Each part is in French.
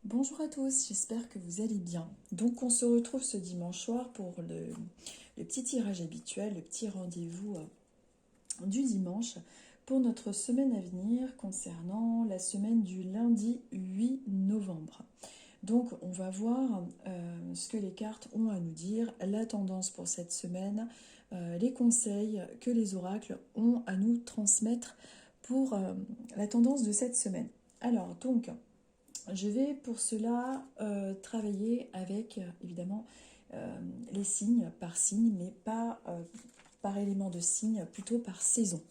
Bonjour à tous, j'espère que vous allez bien. Donc on se retrouve ce dimanche soir pour le petit tirage habituel, le petit rendez-vous du dimanche pour notre semaine à venir concernant la semaine du lundi 8 novembre. Donc on va voir ce que les cartes ont à nous dire, la tendance pour cette semaine, les conseils que les oracles ont à nous transmettre pour la tendance de cette semaine. Alors donc je vais pour cela travailler avec évidemment les signes par signe, mais pas par élément de signe, plutôt par saison.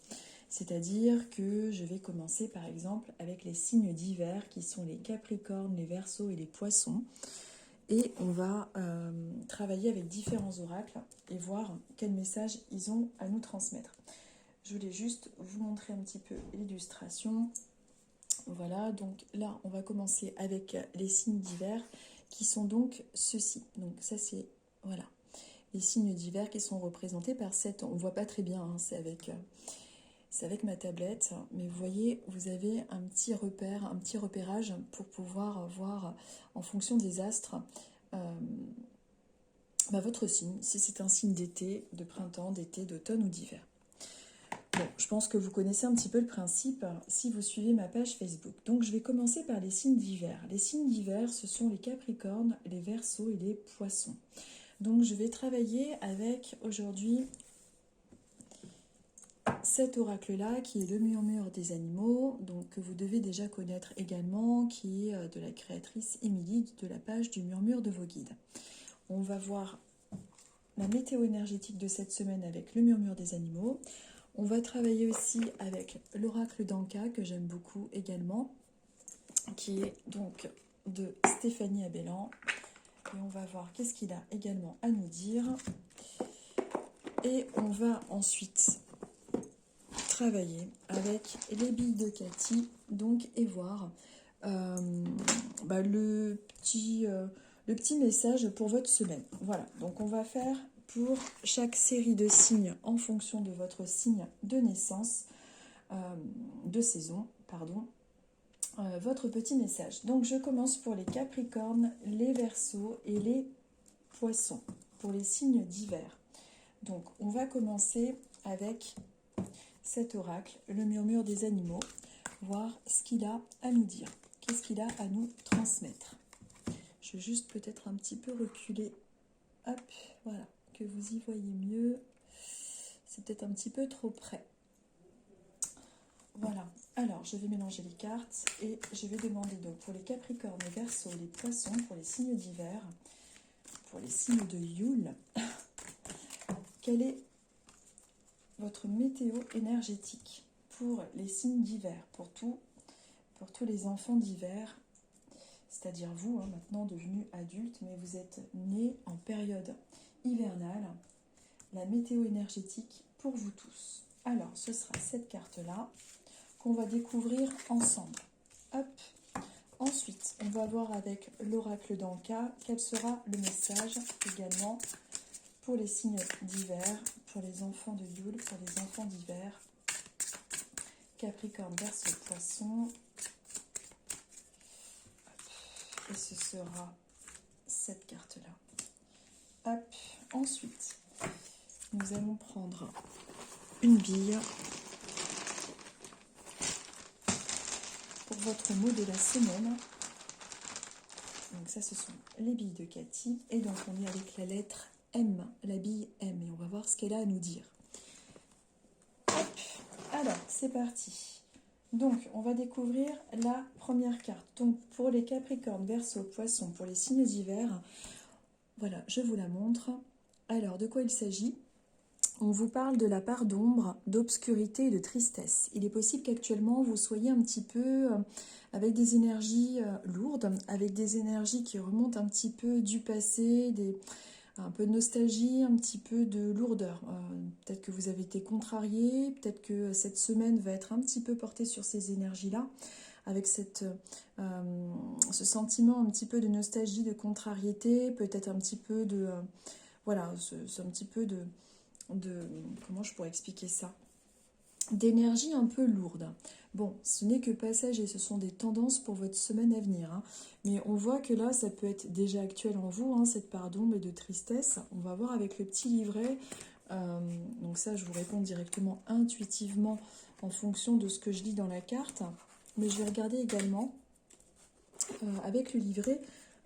C'est-à-dire que je vais commencer par exemple avec les signes d'hiver qui sont les Capricornes, les Verseaux et les Poissons. Et on va travailler avec différents oracles et voir quel message ils ont à nous transmettre. Je voulais juste vous montrer un petit peu l'illustration. Voilà, donc là, on va commencer avec les signes d'hiver qui sont donc ceux-ci. Donc ça, c'est, voilà, les signes d'hiver qui sont représentés par cette, on voit pas très bien, hein, c'est avec ma tablette, mais vous voyez, vous avez un petit repère, un petit repérage pour pouvoir voir en fonction des astres votre signe, si c'est un signe d'été, de printemps, d'été, d'automne ou d'hiver. Bon, je pense que vous connaissez un petit peu le principe si vous suivez ma page Facebook. Donc je vais commencer par les signes d'hiver. Les signes d'hiver, ce sont les Capricornes, les Verseaux et les Poissons. Donc je vais travailler avec aujourd'hui cet oracle-là qui est le murmure des animaux, donc que vous devez déjà connaître également, qui est de la créatrice Émilie de la page du murmure de vos guides. On va voir la météo énergétique de cette semaine avec le murmure des animaux. On va travailler aussi avec l'oracle d'Anka, que j'aime beaucoup également, qui est donc de Stéphanie Abellan. Et on va voir qu'est-ce qu'il a également à nous dire. Et on va ensuite travailler avec les billes de Cathy, donc, et voir le petit message pour votre semaine. Voilà, donc on va faire pour chaque série de signes en fonction de votre signe de naissance, de saison, pardon, votre petit message. Donc je commence pour les Capricornes, les Verseaux et les Poissons, pour les signes d'hiver. Donc on va commencer avec cet oracle, le murmure des animaux, voir ce qu'il a à nous dire, qu'est-ce qu'il a à nous transmettre. Je vais juste peut-être un petit peu reculer, hop, voilà, que vous y voyez mieux. C'est peut-être un petit peu trop près. Voilà, alors je vais mélanger les cartes et je vais demander donc pour les Capricornes, les Verseaux, les Poissons, pour les signes d'hiver, pour les signes de Yule, quelle est votre météo énergétique pour les signes d'hiver, pour tous les enfants d'hiver, c'est-à-dire vous, maintenant devenus adultes, mais vous êtes nés en période hivernale, la météo énergétique pour vous tous. Alors, ce sera cette carte-là qu'on va découvrir ensemble. Hop. Ensuite, on va voir avec l'oracle d'Anka quel sera le message également pour les signes d'hiver, pour les enfants de Yule, pour les enfants d'hiver, Capricorne, Verseau, Poisson. Et ce sera cette carte-là. Hop. Ensuite, nous allons prendre une bille pour votre mot de la semaine. Donc ça, ce sont les billes de Cathy. Et donc, on est avec la lettre M, la bille M. Et on va voir ce qu'elle a à nous dire. Hop. Alors, c'est parti. Donc, on va découvrir la première carte. Donc, pour les Capricornes, Verseaux, Poissons, pour les signes d'hiver, voilà, je vous la montre. Alors, de quoi il s'agit ? On vous parle de la part d'ombre, d'obscurité et de tristesse. Il est possible qu'actuellement vous soyez un petit peu avec des énergies lourdes, avec des énergies qui remontent un petit peu du passé, un peu de nostalgie, un petit peu de lourdeur. Peut-être que vous avez été contrarié, peut-être que cette semaine va être un petit peu portée sur ces énergies-là, avec ce sentiment un petit peu de nostalgie, de contrariété, peut-être un petit peu de... voilà, c'est un petit peu de comment je pourrais expliquer ça ? d'énergie un peu lourde. Bon, ce n'est que passage et ce sont des tendances pour votre semaine à venir, hein. Mais on voit que là, ça peut être déjà actuel en vous, hein, cette part d'ombre et de tristesse. On va voir avec le petit livret. Donc ça, je vous réponds directement intuitivement en fonction de ce que je lis dans la carte. Mais je vais regarder également avec le livret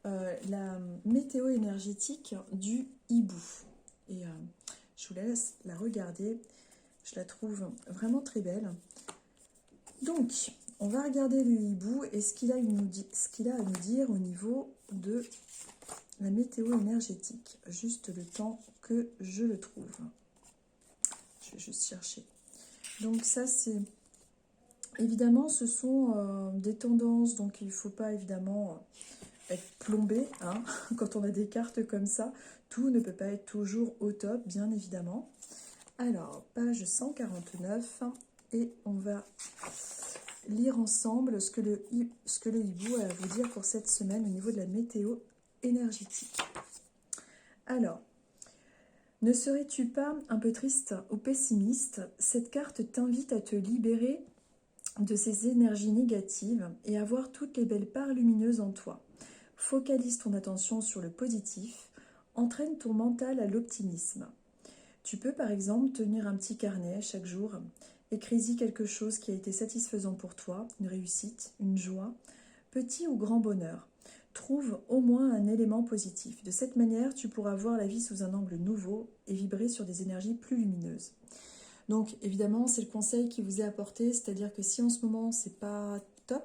la météo énergétique du hibou. Et je vous laisse la regarder. Je la trouve vraiment très belle. Donc, on va regarder le hibou et ce qu'il a, à nous dire au niveau de la météo énergétique. Juste le temps que je le trouve. Je vais juste chercher. Donc ça, c'est... Évidemment, ce sont des tendances, donc il ne faut pas évidemment être plombé, hein, quand on a des cartes comme ça. Tout ne peut pas être toujours au top, bien évidemment. Alors, page 149, et on va lire ensemble ce que le hibou a à vous dire pour cette semaine au niveau de la météo énergétique. Alors, ne serais-tu pas un peu triste ou pessimiste? Cette carte t'invite à te libérer de ces énergies négatives et à voir toutes les belles parts lumineuses en toi. Focalise ton attention sur le positif, entraîne ton mental à l'optimisme. Tu peux par exemple tenir un petit carnet chaque jour, écris-y quelque chose qui a été satisfaisant pour toi, une réussite, une joie, petit ou grand bonheur. Trouve au moins un élément positif. De cette manière, tu pourras voir la vie sous un angle nouveau et vibrer sur des énergies plus lumineuses. Donc évidemment, c'est le conseil qui vous est apporté, c'est-à-dire que si en ce moment c'est pas top,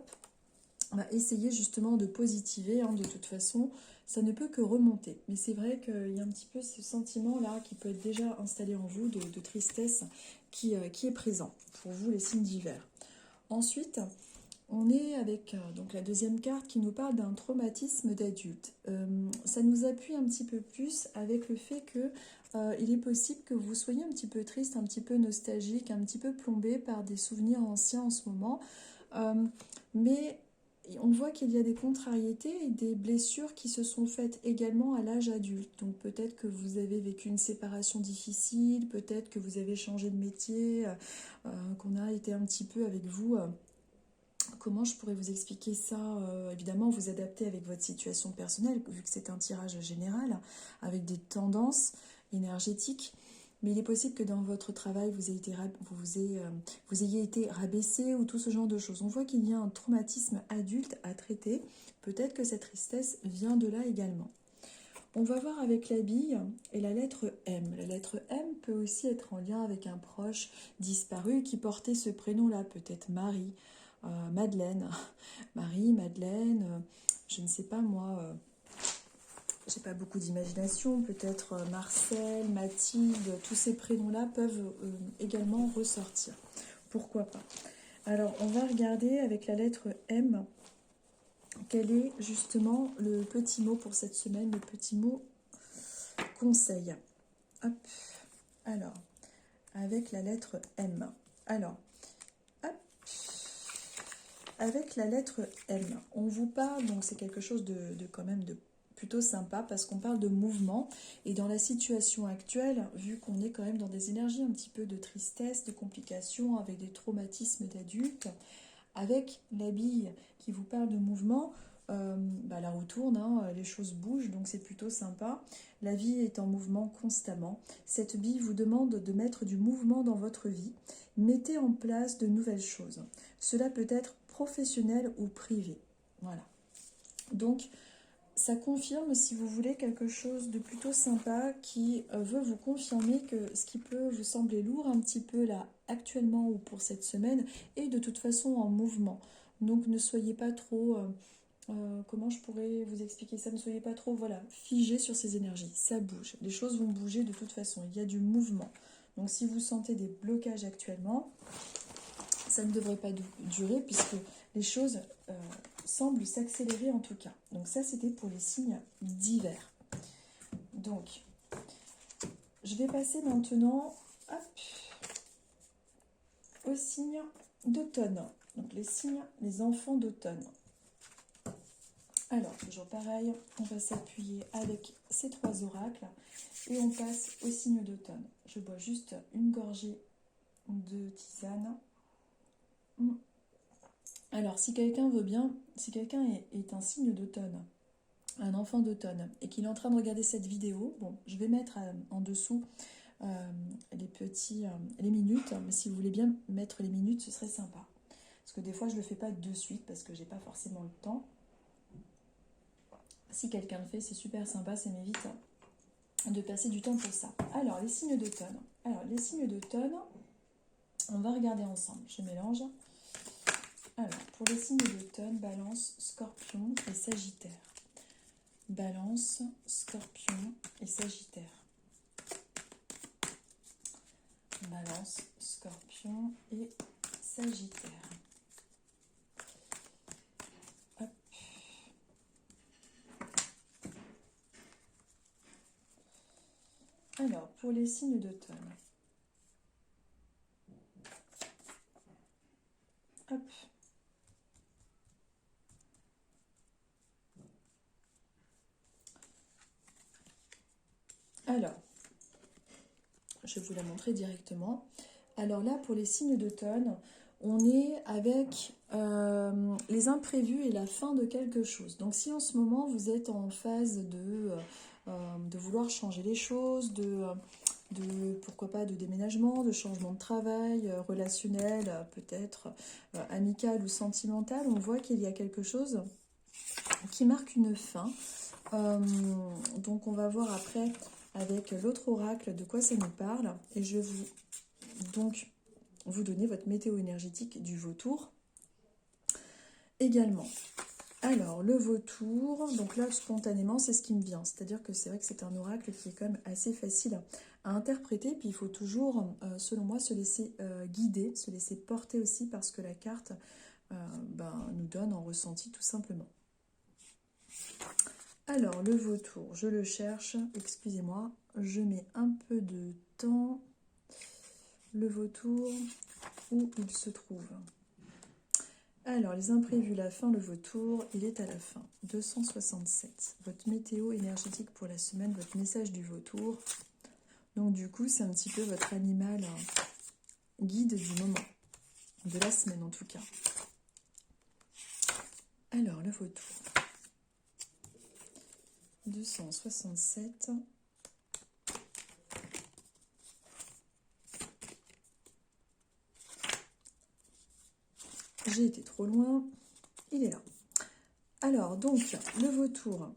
essayez justement de positiver, hein, de toute façon, ça ne peut que remonter. Mais c'est vrai qu'il y a un petit peu ce sentiment-là qui peut être déjà installé en vous de tristesse qui est présent pour vous les signes d'hiver. Ensuite, on est avec donc la deuxième carte qui nous parle d'un traumatisme d'adulte. Ça nous appuie un petit peu plus avec le fait que il est possible que vous soyez un petit peu triste, un petit peu nostalgique, un petit peu plombé par des souvenirs anciens en ce moment. Mais on voit qu'il y a des contrariétés et des blessures qui se sont faites également à l'âge adulte. Donc peut-être que vous avez vécu une séparation difficile, peut-être que vous avez changé de métier, qu'on a été un petit peu avec vous. Comment je pourrais vous expliquer ça? Évidemment, vous adaptez avec votre situation personnelle, vu que c'est un tirage général, avec des tendances énergétiques. Mais il est possible que dans votre travail, vous ayez été rabaissé ou tout ce genre de choses. On voit qu'il y a un traumatisme adulte à traiter. Peut-être que cette tristesse vient de là également. On va voir avec la bille et la lettre M. La lettre M peut aussi être en lien avec un proche disparu qui portait ce prénom-là, peut-être Marie, Madeleine, Marie, Madeleine, je ne sais pas moi, j'ai pas beaucoup d'imagination, peut-être Marcel, Mathilde, tous ces prénoms-là peuvent également ressortir. Pourquoi pas? Alors, on va regarder avec la lettre M, quel est justement le petit mot pour cette semaine, le petit mot conseil. Hop, alors, avec la lettre M. Alors, hop, avec la lettre M, on vous parle, donc c'est quelque chose de quand même de plutôt sympa parce qu'on parle de mouvement et dans la situation actuelle, vu qu'on est quand même dans des énergies un petit peu de tristesse, de complications, avec des traumatismes d'adultes, avec la bille qui vous parle de mouvement, la roue tourne, hein, les choses bougent, donc c'est plutôt sympa. La vie est en mouvement constamment. Cette bille vous demande de mettre du mouvement dans votre vie. Mettez en place de nouvelles choses. Cela peut être professionnel ou privé. Voilà. Donc, ça confirme, si vous voulez, quelque chose de plutôt sympa qui veut vous confirmer que ce qui peut vous sembler lourd un petit peu là, actuellement ou pour cette semaine, est de toute façon en mouvement. Donc, ne soyez pas trop... comment je pourrais vous expliquer ça? Ne soyez pas trop figé sur ces énergies. Ça bouge. Les choses vont bouger de toute façon. Il y a du mouvement. Donc, si vous sentez des blocages actuellement, ça ne devrait pas durer puisque les choses semblent s'accélérer en tout cas. Donc ça, c'était pour les signes d'hiver. Donc, je vais passer maintenant aux signes d'automne. Donc les enfants d'automne. Alors, toujours pareil, on va s'appuyer avec ces trois oracles et on passe aux signes d'automne. Je bois juste une gorgée de tisane. Alors, si quelqu'un veut bien, si quelqu'un est un signe d'automne, un enfant d'automne, et qu'il est en train de regarder cette vidéo, bon, je vais mettre en dessous les minutes, mais si vous voulez bien mettre les minutes, ce serait sympa. Parce que des fois, je ne le fais pas de suite, parce que j'ai pas forcément le temps. Si quelqu'un le fait, c'est super sympa, ça m'évite de passer du temps pour ça. Alors, les signes d'automne. Alors, les signes d'automne, on va regarder ensemble. Je mélange. Alors, pour les signes d'automne, Balance, Scorpion et Sagittaire. Balance, Scorpion et Sagittaire. Balance, Scorpion et Sagittaire. Hop. Alors, pour les signes d'automne. Hop. Alors, je vais vous la montrer directement. Alors là, pour les signes d'automne, on est avec les imprévus et la fin de quelque chose. Donc si en ce moment, vous êtes en phase de vouloir changer les choses, pourquoi pas de déménagement, de changement de travail, relationnel, peut-être amical ou sentimental, on voit qu'il y a quelque chose qui marque une fin. Donc on va voir après avec l'autre oracle de quoi ça nous parle. Et je vais vous donner votre météo énergétique du Vautour également. Alors, le Vautour, donc là, spontanément, c'est ce qui me vient. C'est-à-dire que c'est vrai que c'est un oracle qui est quand même assez facile à interpréter. Puis il faut toujours, selon moi, se laisser guider, se laisser porter aussi parce que la carte nous donne en ressenti tout simplement. Alors, le Vautour, je le cherche. Excusez-moi, je mets un peu de temps. Le Vautour, où il se trouve? Alors, les imprévus, la fin, le Vautour, il est à la fin. 267. Votre météo énergétique pour la semaine, votre message du Vautour. Donc, du coup, c'est un petit peu votre animal guide du moment. De la semaine, en tout cas. Alors, le Vautour. 267. J'ai été trop loin. Il est là. Alors, donc, le Vautour.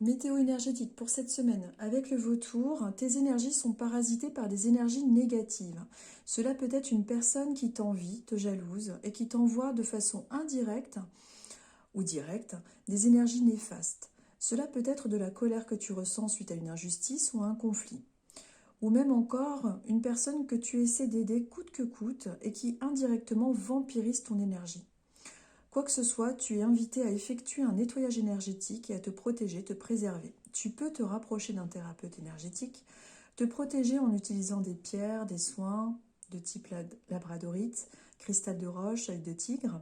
Météo énergétique pour cette semaine. Avec le Vautour, tes énergies sont parasitées par des énergies négatives. Cela peut être une personne qui t'envie, te jalouse et qui t'envoie de façon indirecte ou directe des énergies néfastes. Cela peut être de la colère que tu ressens suite à une injustice ou à un conflit. Ou même encore une personne que tu essaies d'aider coûte que coûte et qui indirectement vampirise ton énergie. Quoi que ce soit, tu es invité à effectuer un nettoyage énergétique et à te protéger, te préserver. Tu peux te rapprocher d'un thérapeute énergétique, te protéger en utilisant des pierres, des soins de type labradorite, cristal de roche, œil de tigre.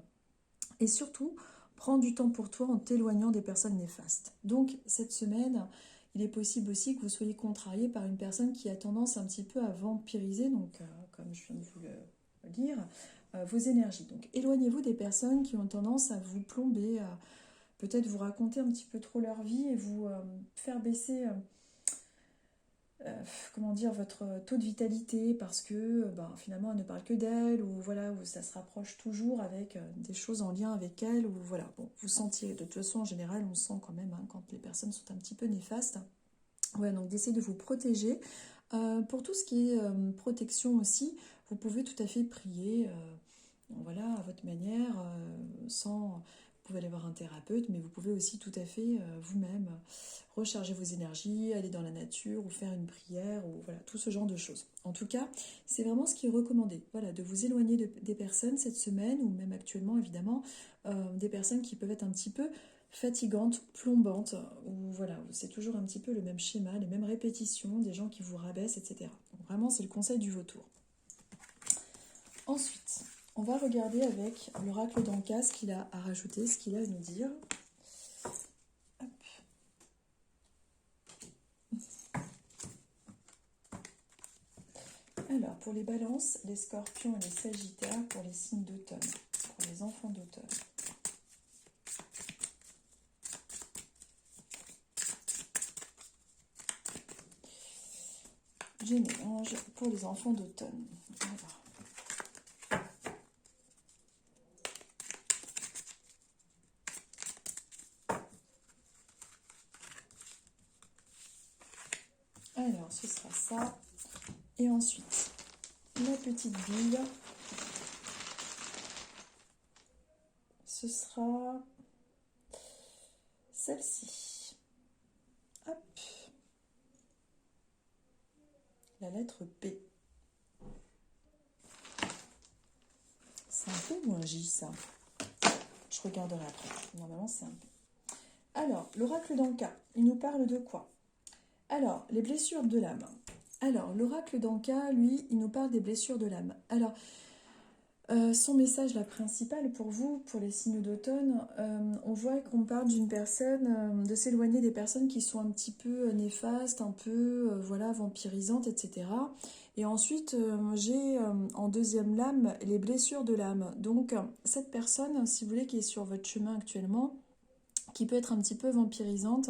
Et surtout, prends du temps pour toi en t'éloignant des personnes néfastes. Donc, cette semaine, il est possible aussi que vous soyez contrarié par une personne qui a tendance un petit peu à vampiriser, donc comme je viens de vous le dire, vos énergies. Donc, éloignez-vous des personnes qui ont tendance à vous plomber, à peut-être vous raconter un petit peu trop leur vie et vous faire baisser comment dire, votre taux de vitalité parce que finalement elle ne parle que d'elle ou voilà, où ça se rapproche toujours avec des choses en lien avec elle ou voilà, bon, vous sentiez, de toute façon en général on sent quand même quand les personnes sont un petit peu néfastes. Ouais, donc d'essayer de vous protéger. Pour tout ce qui est protection aussi, vous pouvez tout à fait prier voilà, à votre manière, sans... Vous pouvez aller voir un thérapeute, mais vous pouvez aussi tout à fait vous-même recharger vos énergies, aller dans la nature ou faire une prière, ou voilà, tout ce genre de choses. En tout cas, c'est vraiment ce qui est recommandé, voilà, de vous éloigner des personnes cette semaine, ou même actuellement évidemment, des personnes qui peuvent être un petit peu fatigantes, plombantes, ou voilà, c'est toujours un petit peu le même schéma, les mêmes répétitions, des gens qui vous rabaissent, etc. Donc vraiment, c'est le conseil du vautour. Ensuite, on va regarder avec l'oracle d'Anka ce qu'il a à rajouter, ce qu'il a à nous dire. Hop. Alors, pour les balances, les scorpions et les sagittaires, pour les signes d'automne, pour les enfants d'automne. Je mélange pour les enfants d'automne. Alors, ce sera ça. Et ensuite, la petite bille, ce sera celle-ci. Hop. La lettre P. C'est un P ou un J, ça? Je regarderai après. Normalement, c'est un P. Alors, l'oracle d'Anka, il nous parle de quoi? Alors, les blessures de l'âme. Alors, l'oracle d'Anka, lui, il nous parle des blessures de l'âme. Alors, son message là, principal pour vous, pour les signes d'automne, on voit qu'on parle d'une personne, de s'éloigner des personnes qui sont un petit peu néfastes, un peu voilà, vampirisantes, etc. Et ensuite, j'ai en deuxième lame les blessures de l'âme. Donc, cette personne, si vous voulez, qui est sur votre chemin actuellement, qui peut être un petit peu vampirisante,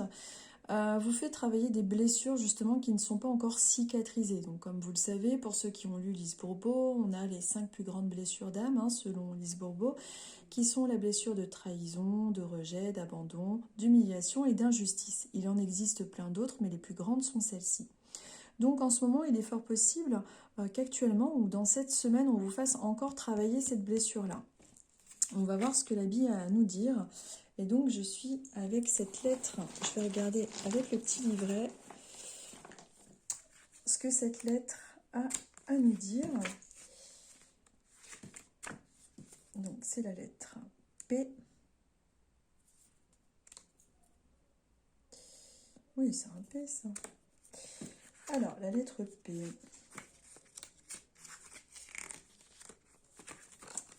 vous fait travailler des blessures justement qui ne sont pas encore cicatrisées. Donc comme vous le savez, pour ceux qui ont lu Lise Bourbeau, on a les 5 plus grandes blessures d'âme, hein, selon Lise Bourbeau, qui sont la blessure de trahison, de rejet, d'abandon, d'humiliation et d'injustice. Il en existe plein d'autres, mais les plus grandes sont celles-ci. Donc en ce moment, il est fort possible qu'actuellement ou dans cette semaine, on vous fasse encore travailler cette blessure-là. On va voir ce que la Bible a à nous dire. Et donc, je suis avec cette lettre. Je vais regarder avec le petit livret ce que cette lettre a à nous dire. Donc, c'est la lettre P. Oui, c'est un P, ça. Alors, la lettre P.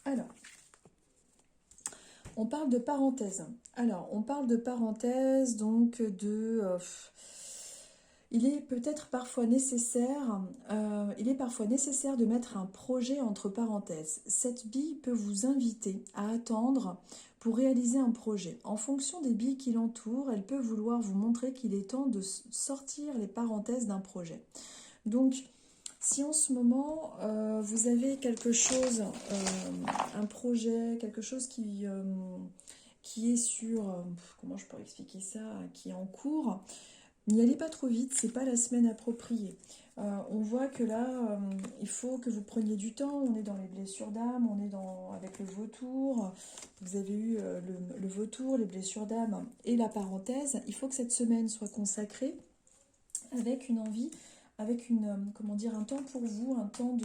Alors, on parle de parenthèse. Alors, on parle de parenthèse, donc de... il est peut-être parfois nécessaire, de mettre un projet entre parenthèses. Cette bille peut vous inviter à attendre pour réaliser un projet. En fonction des billes qui l'entourent, elle peut vouloir vous montrer qu'il est temps de sortir les parenthèses d'un projet. Donc, si en ce moment, vous avez quelque chose, un projet, quelque chose qui est sur, comment je pourrais expliquer ça, qui est en cours, n'y allez pas trop vite, c'est pas la semaine appropriée. On voit que là, il faut que vous preniez du temps. On est dans les blessures d'âme, on est avec le vautour. Vous avez eu le vautour, les blessures d'âme et la parenthèse. Il faut que cette semaine soit consacrée avec une envie, avec comment dire, un temps pour vous, un temps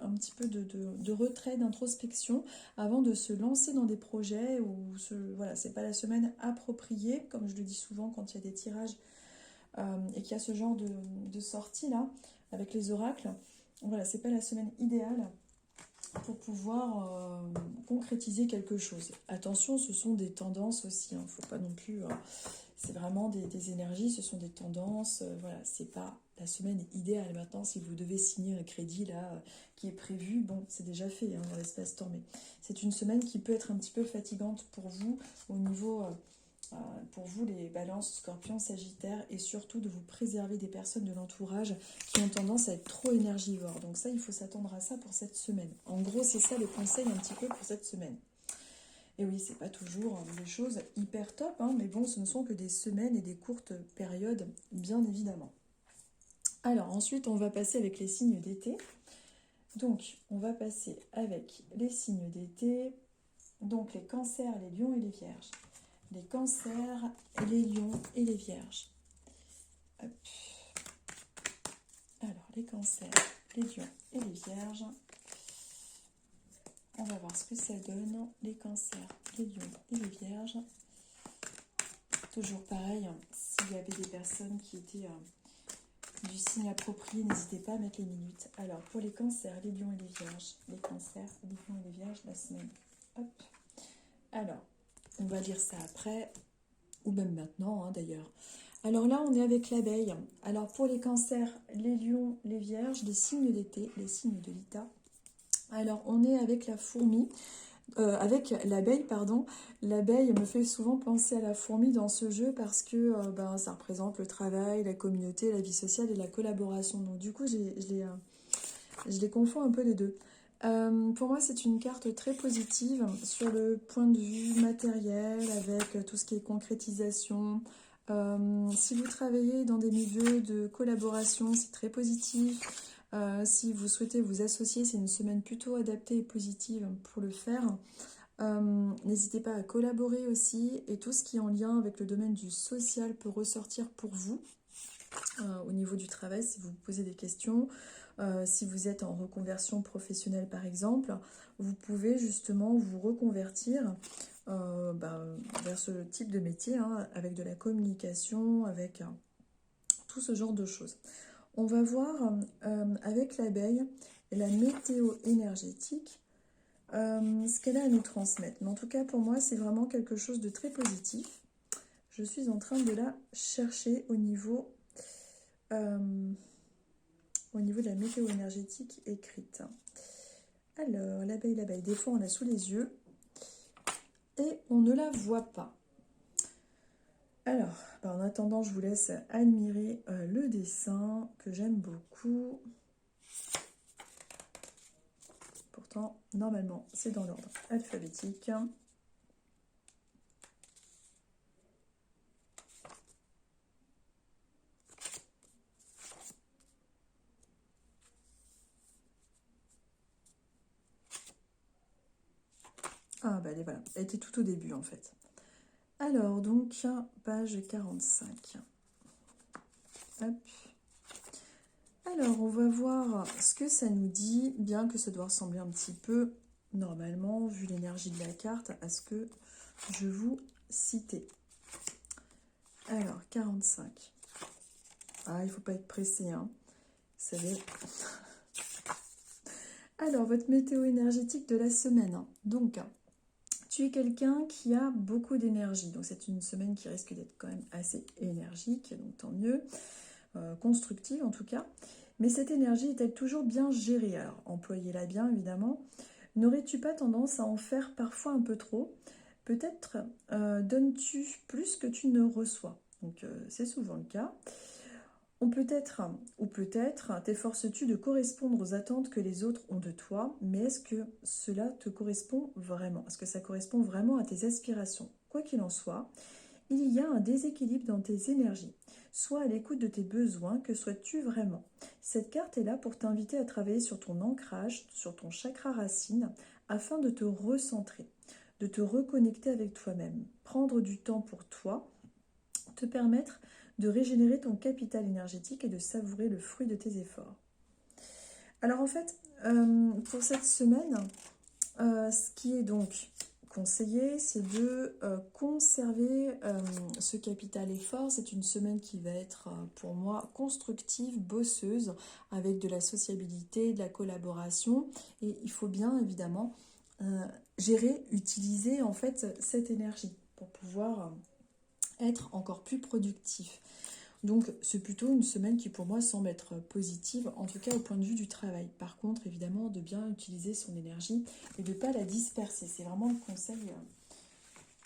un petit peu de retrait, d'introspection, avant de se lancer dans des projets où voilà, c'est pas la semaine appropriée, comme je le dis souvent quand il y a des tirages et qu'il y a ce genre de sortie là, avec les oracles. Voilà, c'est pas la semaine idéale pour pouvoir concrétiser quelque chose. Attention, ce sont des tendances aussi, hein, faut pas non plus... c'est vraiment des énergies, ce sont des tendances, voilà, c'est pas la semaine idéale. Maintenant, si vous devez signer un crédit là qui est prévu, bon, c'est déjà fait hein, dans l'espace-temps, mais c'est une semaine qui peut être un petit peu fatigante pour vous au niveau... pour vous les balances, scorpions, sagittaires, et surtout de vous préserver des personnes de l'entourage qui ont tendance à être trop énergivores. Donc ça, il faut s'attendre à ça pour cette semaine. En gros, c'est ça le conseil un petit peu pour cette semaine. Et oui, c'est pas toujours des choses hyper top, hein, mais bon, ce ne sont que des semaines et des courtes périodes, bien évidemment. Alors ensuite, on va passer avec les signes d'été. Donc, on va passer avec les signes d'été, donc les cancers, les lions et les vierges. Les cancers, les lions et les vierges. Hop. Alors, les cancers, les lions et les vierges. On va voir ce que ça donne. Les cancers, les lions et les vierges. Toujours pareil, s'il y avait des personnes qui étaient du signe approprié, n'hésitez pas à mettre les minutes. Alors, pour les cancers, les lions et les vierges. Les cancers, les lions et les vierges, la semaine. Hop. Alors, on va lire ça après, ou même maintenant hein, d'ailleurs. Alors là, on est avec l'abeille. Alors pour les cancers, les lions, les vierges, les signes d'été, les signes de l'Ita. Alors on est avec la fourmi, avec l'abeille, pardon. L'abeille me fait souvent penser à la fourmi dans ce jeu parce que ça représente le travail, la communauté, la vie sociale et la collaboration. Donc du coup, je les confonds un peu les deux. Pour moi, c'est une carte très positive sur le point de vue matériel, avec tout ce qui est concrétisation. Si vous travaillez dans des milieux de collaboration, c'est très positif. Si vous souhaitez vous associer, c'est une semaine plutôt adaptée et positive pour le faire. N'hésitez pas à collaborer aussi, et tout ce qui est en lien avec le domaine du social peut ressortir pour vous. Au niveau du travail, si vous vous posez des questions, si vous êtes en reconversion professionnelle par exemple, vous pouvez justement vous reconvertir vers ce type de métier, hein, avec de la communication, avec tout ce genre de choses. On va voir avec l'abeille la météo énergétique, ce qu'elle a à nous transmettre. Mais en tout cas, pour moi, c'est vraiment quelque chose de très positif. Je suis en train de la chercher au niveau de la météo énergétique écrite. Alors, l'abeille, des fois on l'a sous les yeux et on ne la voit pas. Alors, en attendant, je vous laisse admirer le dessin que j'aime beaucoup. Pourtant, normalement, c'est dans l'ordre alphabétique. Ah bah allez, voilà, elle était tout au début en fait. Alors, donc, page 45. Hop. Alors, on va voir ce que ça nous dit, bien que ça doit ressembler un petit peu, normalement, vu l'énergie de la carte, à ce que je vous citais. Alors, 45. Ah, il ne faut pas être pressé, hein. Vous savez. Alors, votre météo énergétique de la semaine. Donc, tu es quelqu'un qui a beaucoup d'énergie. Donc, c'est une semaine qui risque d'être quand même assez énergique, donc tant mieux. Constructive en tout cas. Mais cette énergie est-elle toujours bien gérée? Alors, employez-la bien, évidemment. N'aurais-tu pas tendance à en faire parfois un peu trop? Peut-être donnes-tu plus que tu ne reçois. Donc, c'est souvent le cas. Peut-être t'efforces-tu de correspondre aux attentes que les autres ont de toi, mais est-ce que cela te correspond vraiment? Est-ce que ça correspond vraiment à tes aspirations? Quoi qu'il en soit, il y a un déséquilibre dans tes énergies. Sois à l'écoute de tes besoins, que souhaites-tu vraiment? Cette carte est là pour t'inviter à travailler sur ton ancrage, sur ton chakra racine, afin de te recentrer, de te reconnecter avec toi-même. Prendre du temps pour toi, te permettre de régénérer ton capital énergétique et de savourer le fruit de tes efforts. Alors en fait, pour cette semaine, ce qui est donc conseillé, c'est de conserver ce capital effort. C'est une semaine qui va être pour moi constructive, bosseuse, avec de la sociabilité, de la collaboration. Et il faut bien évidemment gérer, utiliser en fait cette énergie pour pouvoir être encore plus productif. Donc c'est plutôt une semaine qui pour moi semble être positive, en tout cas au point de vue du travail. Par contre, évidemment, de bien utiliser son énergie et de ne pas la disperser. C'est vraiment le conseil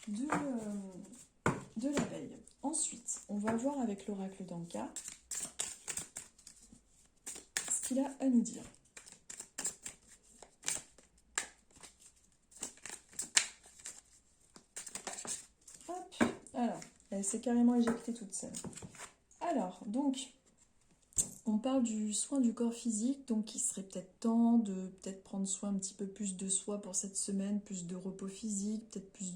de la veille. Ensuite, on va voir avec l'oracle d'Anka ce qu'il a à nous dire. Hop, alors, elle s'est carrément éjectée toute seule. Alors, donc, on parle du soin du corps physique, donc il serait peut-être temps de peut-être prendre soin un petit peu plus de soi pour cette semaine, plus de repos physique, peut-être plus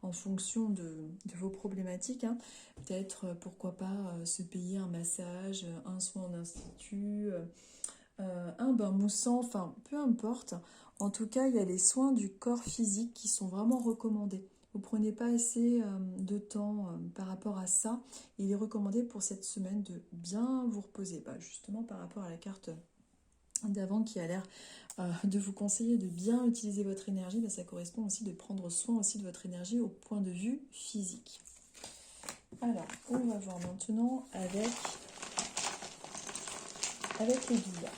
en fonction de vos problématiques, hein. Peut-être, pourquoi pas, se payer un massage, un soin en institut, un bain moussant, enfin, peu importe. En tout cas, il y a les soins du corps physique qui sont vraiment recommandés. Vous ne prenez pas assez de temps par rapport à ça. Il est recommandé pour cette semaine de bien vous reposer. Justement, par rapport à la carte d'avant qui a l'air de vous conseiller de bien utiliser votre énergie, ça correspond aussi de prendre soin aussi de votre énergie au point de vue physique. Alors, on va voir maintenant avec les billes.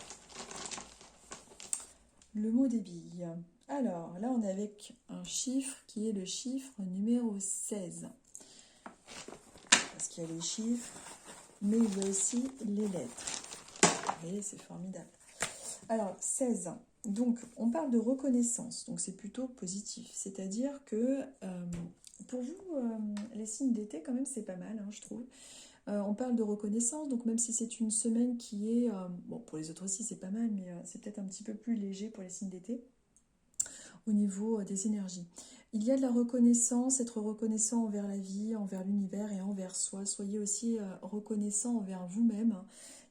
Le mot des billes. Alors, là, on est avec un chiffre qui est le chiffre numéro 16. Parce qu'il y a les chiffres, mais il y a aussi les lettres. Vous voyez, c'est formidable. Alors, 16. Donc, on parle de reconnaissance. Donc, c'est plutôt positif. C'est-à-dire que pour vous, les signes d'été, quand même, c'est pas mal, hein, je trouve. On parle de reconnaissance, donc même si c'est une semaine qui est... bon, pour les autres aussi, c'est pas mal, mais c'est peut-être un petit peu plus léger pour les signes d'été au niveau des énergies. Il y a de la reconnaissance, être reconnaissant envers la vie, envers l'univers et envers soi. Soyez aussi reconnaissant envers vous-même.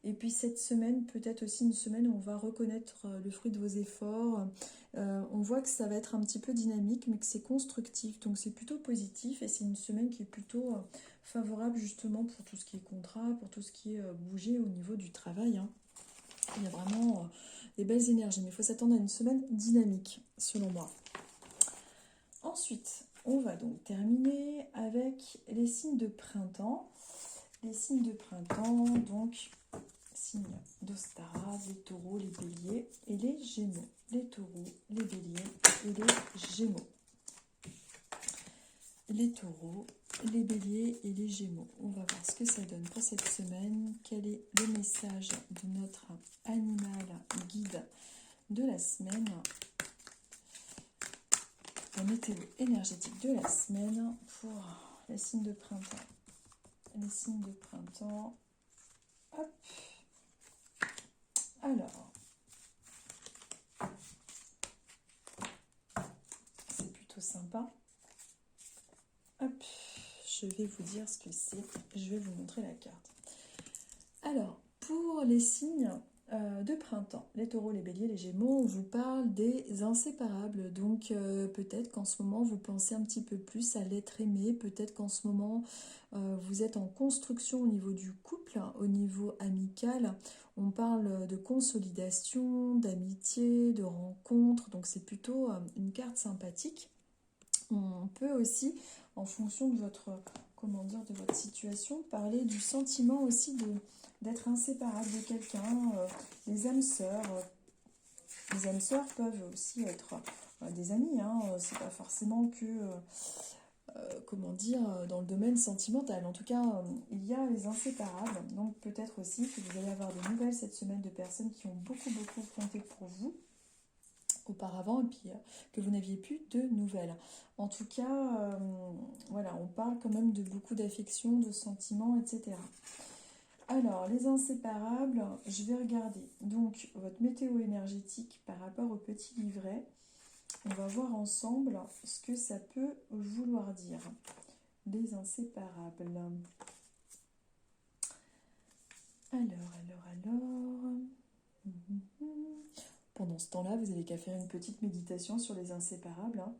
Et puis cette semaine, peut-être aussi une semaine où on va reconnaître le fruit de vos efforts. On voit que ça va être un petit peu dynamique, mais que c'est constructif. Donc c'est plutôt positif et c'est une semaine qui est plutôt favorable justement pour tout ce qui est contrat, pour tout ce qui est bougé au niveau du travail, hein. Il y a vraiment des belles énergies, mais il faut s'attendre à une semaine dynamique, selon moi. Ensuite, on va donc terminer avec les signes de printemps. Les signes de printemps, donc, signes d'Ostara, les taureaux, les béliers et les gémeaux. Les taureaux, les béliers et les gémeaux. Les taureaux, les béliers et les gémeaux. On va voir ce que ça donne pour cette semaine. Quel est le message de notre animal guide de la semaine? La météo énergétique de la semaine pour les signes de printemps. Les signes de printemps. Hop. Alors, c'est plutôt sympa. Hop, je vais vous dire ce que c'est. Je vais vous montrer la carte. Alors, pour les signes de printemps, les taureaux, les béliers, les gémeaux, on vous parle des inséparables. Donc, peut-être qu'en ce moment, vous pensez un petit peu plus à l'être aimé. Peut-être qu'en ce moment, vous êtes en construction au niveau du couple, au niveau amical. On parle de consolidation, d'amitié, de rencontre. Donc, c'est plutôt une carte sympathique. On peut aussi, en fonction de votre, comment dire, de votre situation, parler du sentiment aussi d'être inséparable de quelqu'un. Les âmes sœurs. Les âmes sœurs peuvent aussi être des amis. Hein, c'est pas forcément que, comment dire, dans le domaine sentimental. En tout cas, il y a les inséparables. Donc peut-être aussi que vous allez avoir des nouvelles cette semaine de personnes qui ont beaucoup compté pour vous auparavant et puis que vous n'aviez plus de nouvelles. En tout cas, voilà, on parle quand même de beaucoup d'affection, de sentiments, etc. Alors, les inséparables, je vais regarder donc votre météo énergétique par rapport au petit livret. On va voir ensemble ce que ça peut vouloir dire. Les inséparables. Alors. Pendant ce temps-là, vous n'avez qu'à faire une petite méditation sur les inséparables. Hein.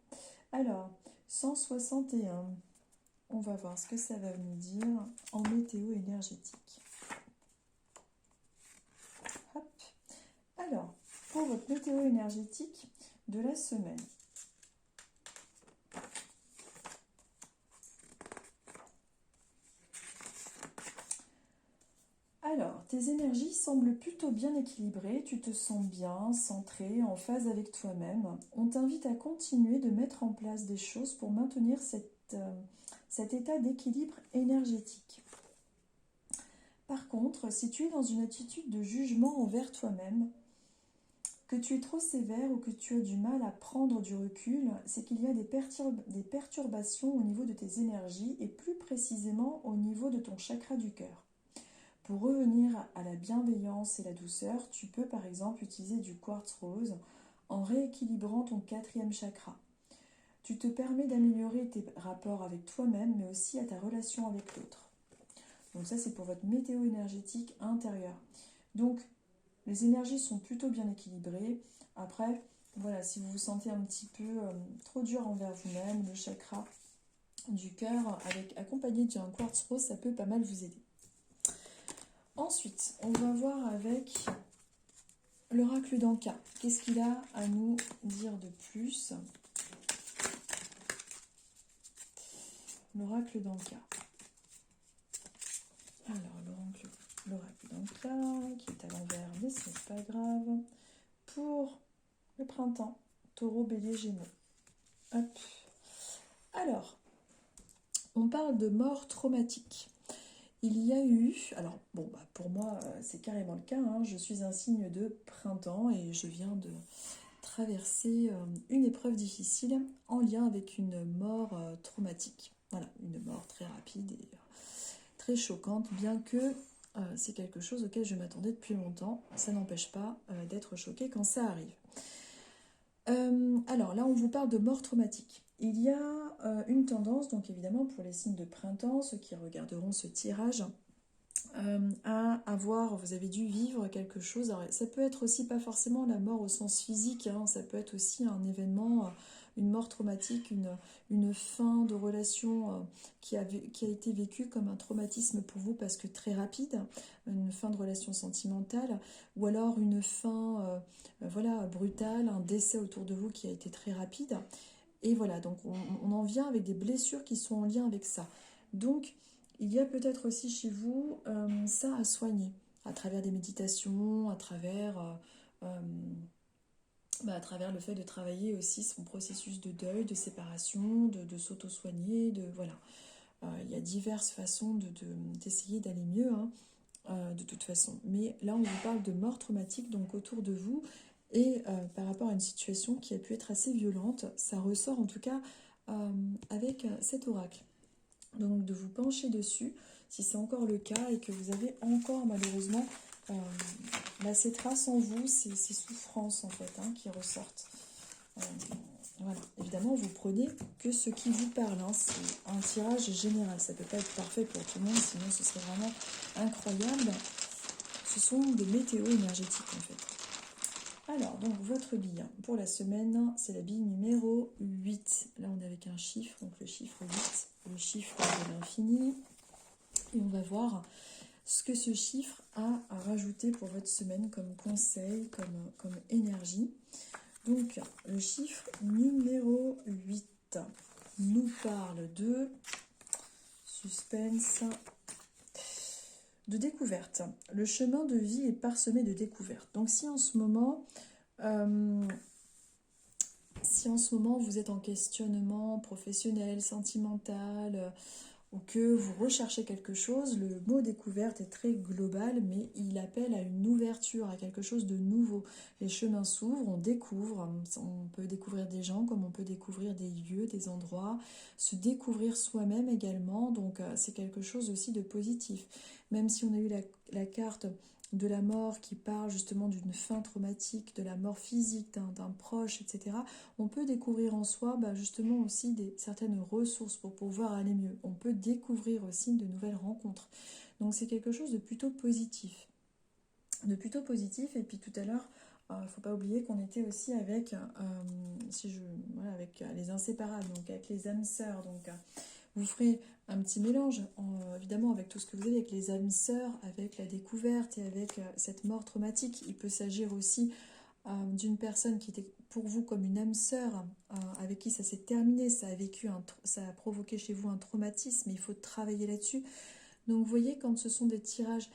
Alors, 161. On va voir ce que ça va nous dire en météo énergétique. Hop. Alors, pour votre météo énergétique de la semaine. Alors, tes énergies semblent plutôt bien équilibrées, tu te sens bien, centré, en phase avec toi-même. On t'invite à continuer de mettre en place des choses pour maintenir cet état d'équilibre énergétique. Par contre, si tu es dans une attitude de jugement envers toi-même, que tu es trop sévère ou que tu as du mal à prendre du recul, c'est qu'il y a des perturbations au niveau de tes énergies et plus précisément au niveau de ton chakra du cœur. Pour revenir à la bienveillance et la douceur, tu peux par exemple utiliser du quartz rose en rééquilibrant ton 4e chakra. Tu te permets d'améliorer tes rapports avec toi-même, mais aussi à ta relation avec l'autre. Donc ça, c'est pour votre météo énergétique intérieure. Donc, les énergies sont plutôt bien équilibrées. Après, voilà, si vous vous sentez un petit peu trop dur envers vous-même, le chakra du cœur, accompagné d'un quartz rose, ça peut pas mal vous aider. Ensuite, on va voir avec l'oracle d'Anka. Qu'est-ce qu'il a à nous dire de plus? L'oracle d'Anka. Alors, l'oracle d'Anka, qui est à l'envers, mais ce n'est pas grave. Pour le printemps, Taureau, Bélier, Gémeaux. Hop. Alors, on parle de mort traumatique. Il y a eu, alors bon, bah pour moi c'est carrément le cas, hein, je suis un signe de printemps et je viens de traverser une épreuve difficile en lien avec une mort traumatique. Voilà, une mort très rapide et très choquante, bien que c'est quelque chose auquel je m'attendais depuis longtemps. Ça n'empêche pas d'être choqué quand ça arrive. Alors là, on vous parle de mort traumatique. Il y a une tendance, donc évidemment pour les signes de printemps, ceux qui regarderont ce tirage, à avoir, vous avez dû vivre quelque chose. Alors, ça peut être aussi pas forcément la mort au sens physique, hein, ça peut être aussi un événement, une mort traumatique, une fin de relation qui a été vécue comme un traumatisme pour vous parce que très rapide, une fin de relation sentimentale, ou alors une fin voilà, brutale, un décès autour de vous qui a été très rapide. Et voilà, donc on en vient avec des blessures qui sont en lien avec ça. Donc, il y a peut-être aussi chez vous ça à soigner, à travers des méditations, à travers le fait de travailler aussi son processus de deuil, de séparation, de s'auto-soigner, de voilà. Il y a diverses façons d'essayer d'aller mieux, hein, de toute façon. Mais là, on vous parle de mort traumatique, donc autour de vous, et par rapport à une situation qui a pu être assez violente, ça ressort en tout cas avec cet oracle. Donc de vous pencher dessus, si c'est encore le cas et que vous avez encore malheureusement ces traces en vous, ces souffrances en fait hein, qui ressortent. Euh, voilà. Évidemment, vous prenez que ce qui vous parle. Hein. C'est un tirage général. Ça ne peut pas être parfait pour tout le monde, sinon ce serait vraiment incroyable. Ce sont des météos énergétiques en fait. Alors, donc votre bille pour la semaine, c'est la bille numéro 8. Là, on est avec un chiffre, donc le chiffre 8, le chiffre de l'infini. Et on va voir ce que ce chiffre a à rajouter pour votre semaine comme conseil, comme énergie. Donc, le chiffre numéro 8 nous parle de suspense, de découverte. Le chemin de vie est parsemé de découvertes. Donc, si en ce moment vous êtes en questionnement professionnel, sentimental, ou que vous recherchez quelque chose, le mot découverte est très global, mais il appelle à une ouverture, à quelque chose de nouveau. Les chemins s'ouvrent, on découvre, on peut découvrir des gens comme on peut découvrir des lieux, des endroits, se découvrir soi-même également, donc c'est quelque chose aussi de positif. Même si on a eu la carte de la mort qui parle justement d'une fin traumatique, de la mort physique d'un proche, etc., on peut découvrir en soi justement aussi certaines ressources pour pouvoir aller mieux. On peut découvrir aussi de nouvelles rencontres. Donc c'est quelque chose de plutôt positif. Et puis tout à l'heure, il ne faut pas oublier qu'on était aussi avec, avec les inséparables, donc avec les âmes sœurs. Donc vous ferez un petit mélange, évidemment, avec tout ce que vous avez, avec les âmes sœurs, avec la découverte et avec cette mort traumatique. Il peut s'agir aussi d'une personne qui était pour vous comme une âme sœur, avec qui ça s'est terminé, ça a provoqué chez vous un traumatisme, il faut travailler là-dessus. Donc vous voyez, quand ce sont des tirages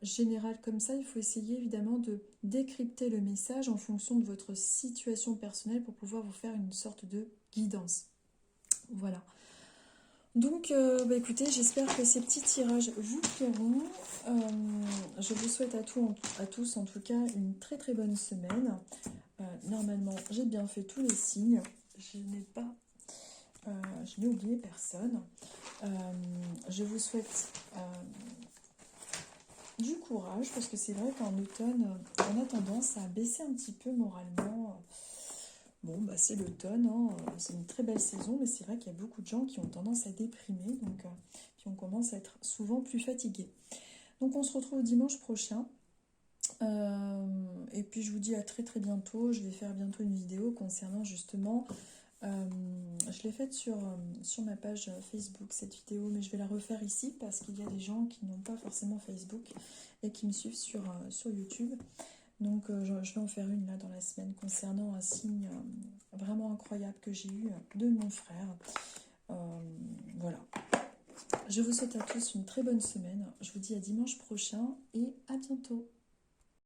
généraux comme ça, il faut essayer évidemment de décrypter le message en fonction de votre situation personnelle pour pouvoir vous faire une sorte de guidance. Voilà. Donc, écoutez, j'espère que ces petits tirages vous plairont. Je vous souhaite à tous, en tout cas, une très très bonne semaine. Normalement, j'ai bien fait tous les signes. Je n'ai oublié personne. Je vous souhaite du courage, parce que c'est vrai qu'en automne, on a tendance à baisser un petit peu moralement. Bon, c'est l'automne, hein, c'est une très belle saison, mais c'est vrai qu'il y a beaucoup de gens qui ont tendance à déprimer, donc puis on commence à être souvent plus fatigué. Donc on se retrouve dimanche prochain, et puis je vous dis à très très bientôt. Je vais faire bientôt une vidéo concernant justement, je l'ai faite sur ma page Facebook cette vidéo, mais je vais la refaire ici parce qu'il y a des gens qui n'ont pas forcément Facebook et qui me suivent sur YouTube. Donc je vais en faire une là dans la semaine concernant un signe vraiment incroyable que j'ai eu de mon frère. Voilà. Je vous souhaite à tous une très bonne semaine. Je vous dis à dimanche prochain et à bientôt.